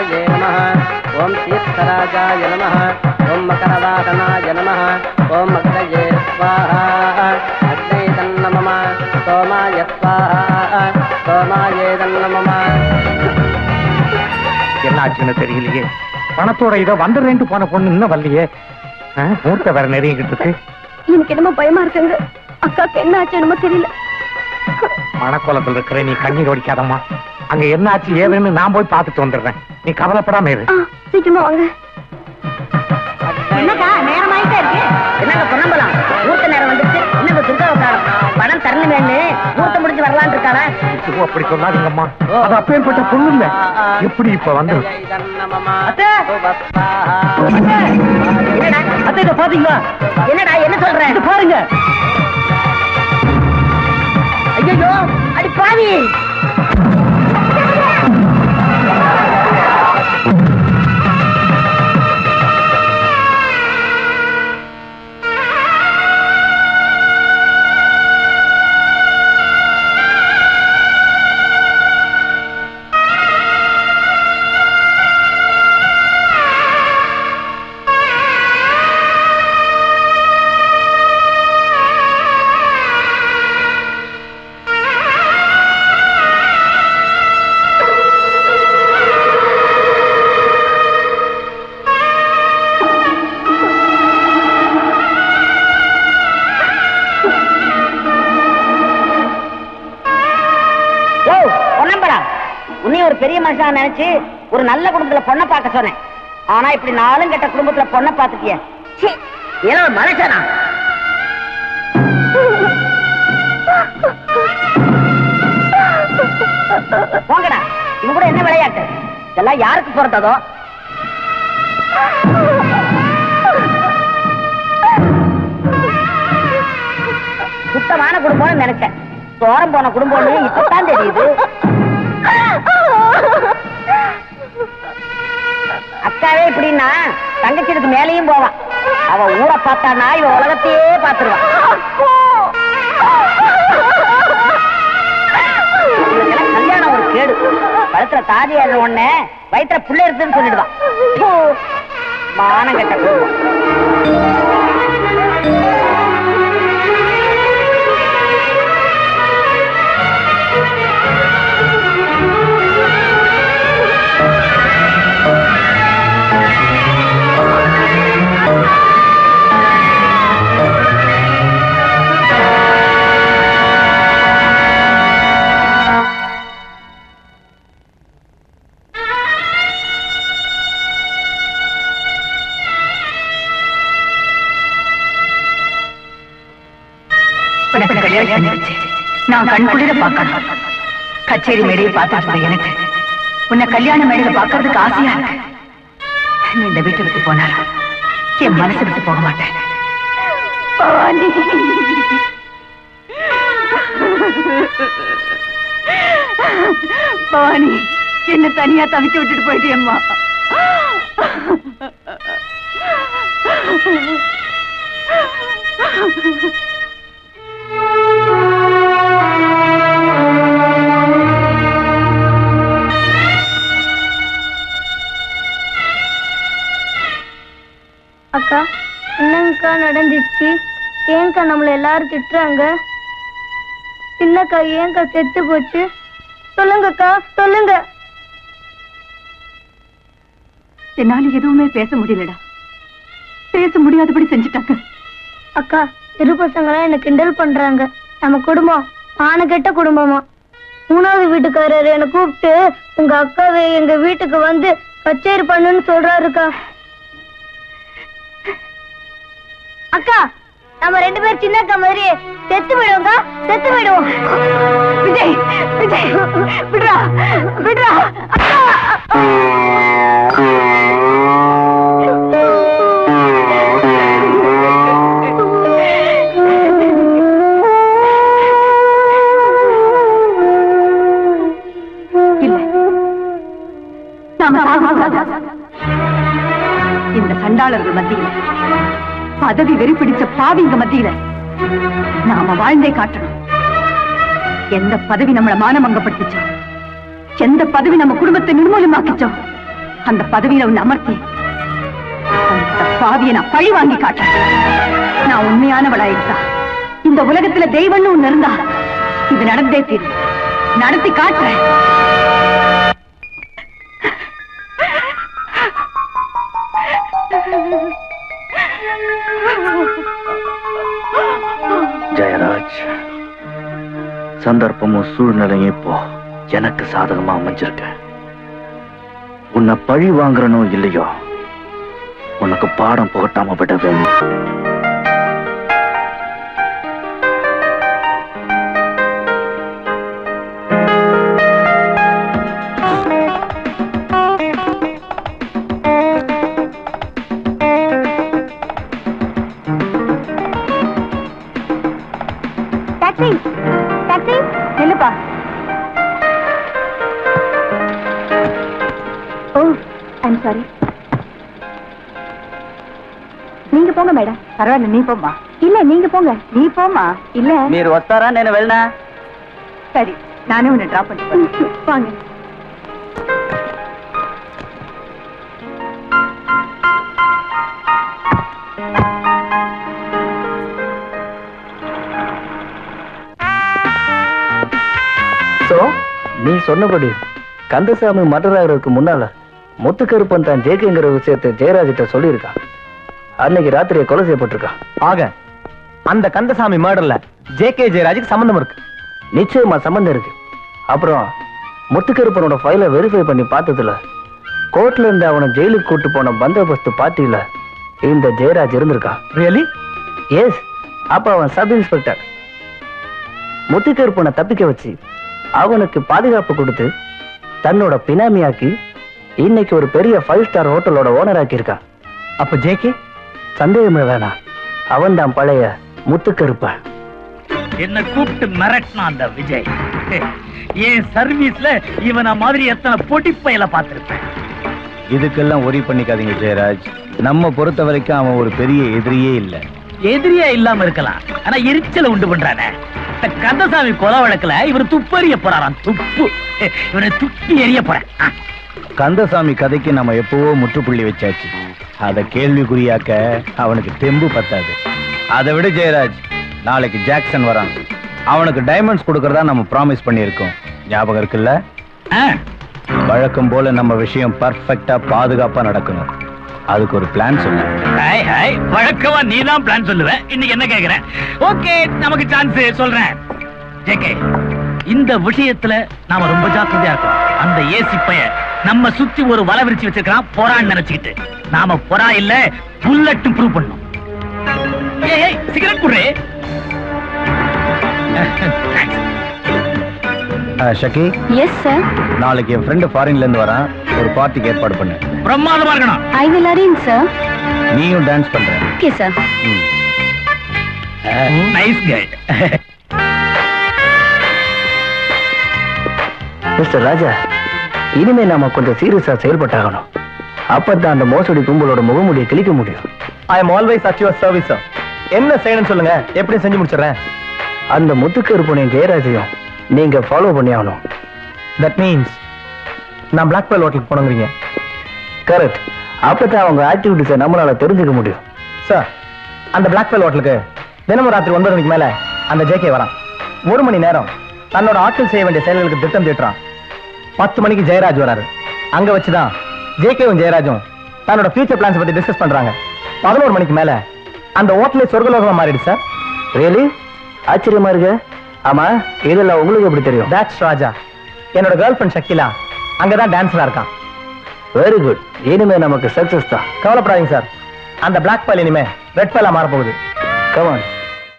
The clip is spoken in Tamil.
ऋषये नमः ओम तीर्थराजाय नमः ओम मकरवाहनाय नमः ओम अग्नये स्वाहा अग्ने तन्नमः सोमाय स्वाहा सोमाये तन्नमः என்னாச்சுன்னு தெரியலையே. பணத்தோட இதை வந்துடுறேன்ட்டு போன பொண்ணு இன்னும் வரலையே. மூர்த்த வேற நெருங்கிட்டு இருக்கு. எனக்கு என்னமோ பயமா இருக்குங்க. அக்காக்கு என்ன ஆச்சு என்னமோ தெரியல. மணக்கோலத்தில் இருக்கிற நீ கண்ணீர் ஒடிக்காதம்மா. அங்க என்ன ஆச்சு ஏதுன்னு நான் போய் பார்த்துட்டு வந்துடுறேன். நீ கவலைப்படாம இரு. சீக்கிரமா வாங்க. என்னக்கா நேரமாயிட்டே இருக்கு. என்னங்க பொன்னம்பலம் மூர்த்த நேரம் வந்துச்சு. என்னங்க துர்காவதாரம் பணம் தரணுமேன்னு மூர்த்த முடிஞ்சு வரலான்னு இருக்காளா? அப்படி சொல்லாதீங்கம்மா. அது அப்பேற்பட்ட பொண்ணு இல்ல. எப்படி இப்ப வந்து என்னடா பாத்தீங்களா? என்னடா என்ன சொல்ற? பாருங்க. ஐயோ அடி பாவி. ஒரு பெரிய மனுஷனா நினைச்சு ஒரு நல்ல குடும்பத்துல பொண்ணை பார்க்க சொன்னேன். ஆனா இப்படி நாளும் கெட்ட குடும்பத்துல பொண்ணை பார்த்துட்டிய. ஒரு மனுஷனா? போங்கடா. இவங்க கூட என்ன விளையாட்டு? இதெல்லாம் யாருக்கு பொறுத்ததோ? சுத்தமான குடும்பம்னு நினைச்சேன். தோரம் போன குடும்பம்னு இப்பதான் தெரியுது. அக்காவே இப்படின்னா தங்கச்சிக்கு மேலையும் போவான். அவ ஊரை பார்த்தானா இவ உலகத்தையே பார்த்துருவான். கல்யாணம் ஒரு கேடு. கழுத்துல தாதி ஏற உடனே வயிற்றுல புள்ள இருக்குன்னு சொல்லிடுவான். மானம் கெட்ட குடும்பம். நான் கண்குளிர பார்க்கணும். கச்சேரி மேடையை பார்த்து எனக்கு உன்னை கல்யாண மேடையில பார்க்கறதுக்கு ஆசையா இருக்கு. நீ இந்த வீட்டை விட்டு போனாலும் என் மனசு விட்டு போக மாட்டேன். பவானி, என்ன தனியா தவிக்க விட்டுட்டு போயிட்டியம்மா. அக்கா, என்னங்கக்கா நடந்துச்சு? ஏங்கா நம்மள எல்லாரும் திட்டுறாங்க? சின்னக்கா ஏங்கா செத்து போச்சு? சொல்லுங்கக்கா, சொல்லுங்க. என்னால எதுவுமே பேச முடியலடா. பேச முடியாதபடி செஞ்சுட்டாங்க. அக்கா, இரு பசங்களாம் என்ன கிண்டல் பண்றாங்க. நம்ம குடும்பம் ஆனகெட்ட குடும்பமா? 3வது வீட்டுக்காரர் என்ன கூப்பிட்டு உங்க அக்காவை எங்க வீட்டுக்கு வந்து கச்சேரி பண்ணுன்னு சொல்றாருக்கா. அக்கா, நம்ம 2 பேரும் சின்ன அக்கா மாதிரி செத்து விடுவோங்க, செத்து விடுவோம். விஜய், விஜய், விடுறா, விடுறா. இந்த சண்டாளர்கள் மத்தியில, பதவி வெறி பிடிச்ச பாவிங்க மத்தியில நாம வாழ்ந்தே காட்டணும். எந்த பதவி நம்மள மானமங்கப்படுத்திச்சோ, எந்த பதவி நம்ம குடும்பத்தை நிர்மூலமாக்கிச்சோ, அந்த பதவியில உன்னை அமர்த்தி அந்த பாவியை நான் பழி வாங்கி காட்டேன். நான் உண்மையானவளா இருந்தா, இந்த உலகத்துல தெய்வம்னு ஒண்ணு இருந்தா இது நடந்தே தீரும். நடத்தி காட்டுறேன். ஜெயராஜ், சந்தர்ப்பமும் சூழ்நிலையும் இப்போ எனக்கு சாதகமா அமைஞ்சிருக்க. உன்னை பழி வாங்குறனோ இல்லையோ, உனக்கு பாடம் புகட்டாம விடவே. டாக்ஸி டாக்ஸி நில்லுப்பா. Oh I'm sorry. நீங்க போங்க மேடம். பரவாயில்ல, நீ போமா. இல்ல நீங்க போங்க. நீ போமா. இல்ல మీరు వస్తారా నేను వెళ్ళనా? சரி, நானே உன்னை டிராப் பண்ணிட்டு வாங்க. நீ சொன்னபடி கந்தசாமி மர்டர் ஆகிறதுக்கு முன்னால முத்துக்கருப்பன் தான் ஜேகேங்கிற விஷயத்தை ஜெயராஜிட்ட சொல்லியிருக்கான். அன்னைக்கு ராத்திரியை கொலை செய்யப்பட்டிருக்கான். ஆக அந்த கந்தசாமி மர்டர்ல ஜேகே ஜெயராஜுக்கு சம்பந்தம் இருக்கு. நிச்சயமா சம்பந்தம் இருக்கு. அப்புறம் முத்துக்கருப்பனோட ஃபைலை வெரிஃபை பண்ணி பார்த்ததுல கோர்ட்ல இருந்து அவனை ஜெயிலுக்கு கூட்டு போன பந்தோபஸ்து பார்ட்டியில இந்த ஜெயராஜ் இருந்திருக்கான். ரியலி? எஸ். அப்ப அவன் சப் இன்ஸ்பெக்டர். முத்துக்கருப்பனை தப்பிக்க வச்சு அவனுக்கு பாதுகாப்பு கொடுத்து தன்னோட பினாமியாக்கி இன்னைக்கு ஒரு பெரிய 5 ஸ்டார் ஹோட்டலோட ஓனர் ஆக்கி இருக்கான். அப்ப ஜேகே சந்தேகமே வேணாம், அவன் தான் பழைய முத்துக்கருப்பன். என்ன கூப்பிட்டு மிரட்டினா அந்த விஜய். என் சர்வீஸ்ல இவன மாதிரி எத்தனை பொடிப்பையில பார்த்திருப்பேன். இதுக்கெல்லாம் ஒரி பண்ணிக்காதீங்க ஜெயராஜ். நம்ம பொறுத்த வரைக்கும் அவன் ஒரு பெரிய எதிரியே இல்ல. எதிரியா இல்லாம இருக்கலாம், ஆனா எரிச்சல உண்டு பண்றானே. கந்தசாமி கொலை வழக்குல இவர் துப்பறிய போறாராம். துப்பு இவனை துப்பி எறிய போறேன். கந்தசாமி கதைக்கு நம்ம எப்பவோ முற்றுப்புள்ளி வச்சாச்சு. அத கேள்விக்குறியாக்க அவனுக்கு தெம்பு பத்தாது. அதை விட ஜெயராஜ், நாளைக்கு ஜாக்சன் வரான். அவனுக்கு டைமண்ட்ஸ் கொடுக்கறதா நம்ம ப்ராமிஸ் பண்ணியிருக்கோம். ஞாபகம் இருக்குல்ல? வழக்கம் போல நம்ம விஷயம் பர்ஃபெக்டா பாதுகாப்பா நடக்கணும். அதுக்கு ஒரு பிளான் சொல்லு. வழக்கமா நீதான் பிளான் சொல்லுவேன். இன்னைக்கு என்ன கேக்குறேன்? ஓகே, நமக்கு சான்ஸ் சொல்றேன். ஜேகே, இந்த விஷயத்துல நாம ரொம்ப ஜாக்கிரதையா இருக்கோம். அந்த ஏசி பைய நம்ம சுத்தி ஒரு வலை விரிச்சு வச்சிருக்கான், பொறான்னு நினைச்சுக்கிட்டு. நாம பொறா இல்ல, புல்லட்டும் ப்ரூவ் பண்ணணும். ஏய் சிகரெட் குடுறே. ஷக்கி. Yes sir. நாளைக்கு என் ஃப்ரெண்டு ஃபாரின்ல இருந்து வரான். ஒரு பார்ட்டிக்கு ஏற்பாடு பண்ணு. பிரம்மாதமா இருக்கணும். I will arrange sir. நீயும் டான்ஸ் பண்ற. Okay sir. Nice girl. Mister Raja, இனிமே நாம கொஞ்சம் சீரியஸா செயல்பட்டாகணும். அப்பதான் அந்த மோசடி கும்பலோட முகமூடியை கிழிக்க முடியும். I am always at your service sir. என்ன செய்யணும்னு சொல்லுங்க, எப்படி செஞ்சு முடிச்சிடுறேன். அந்த முத்துக்கருப்பனையும் ஜெயராஜையும் நீங்க ஃபாலோ பண்ணி ஆகணும். தட் மீன்ஸ் நான் பிளாக் பெல் ஹோட்டலுக்கு போனோங்கிறீங்க. கரெக்ட். அப்பதான் அவங்க ஆக்டிவிட்டிஸை நம்மளால தெரிஞ்சுக்க முடியும். சார், அந்த பிளாக் பெல் ஹோட்டலுக்கு தினமும் ராத்திரி 9 மணிக்கு மேல அந்த ஜேகே வரான். 1 மணி நேரம் தன்னோட ஆட்கள் செய்ய வேண்டிய செயல்களுக்கு திட்டம் தீட்டுறான். 10 மணிக்கு ஜெயராஜ் வராரு. அங்க வச்சுதான் ஜேகேவும் ஜெயராஜும் தன்னோட ஃபியூச்சர் பிளான்ஸ் பத்தி டிஸ்கஸ் பண்றாங்க. 11 மணிக்கு மேல அந்த ஹோட்டலே சொர்க்கலோகமா மாறிடுச்சு சார். ரியலி? ஆச்சரியமா இருக்கு. ஆமா, இதெல்லாம் உங்களுக்கு எப்படி தெரியும்? தாட்ஸ் ராஜா. என்னோட கேர்ள் ஃபிரெண்ட் ஷக்கிலா அங்கதான் டான்ஸ்ல இருக்கான். Very good. இனிமே நமக்கு சக்சஸ் தான். கவலைப்படாதீங்க சார். அந்த பிளாக் பெல் இனிமே ரெட் பெல்லா மாற போகுது. Come on.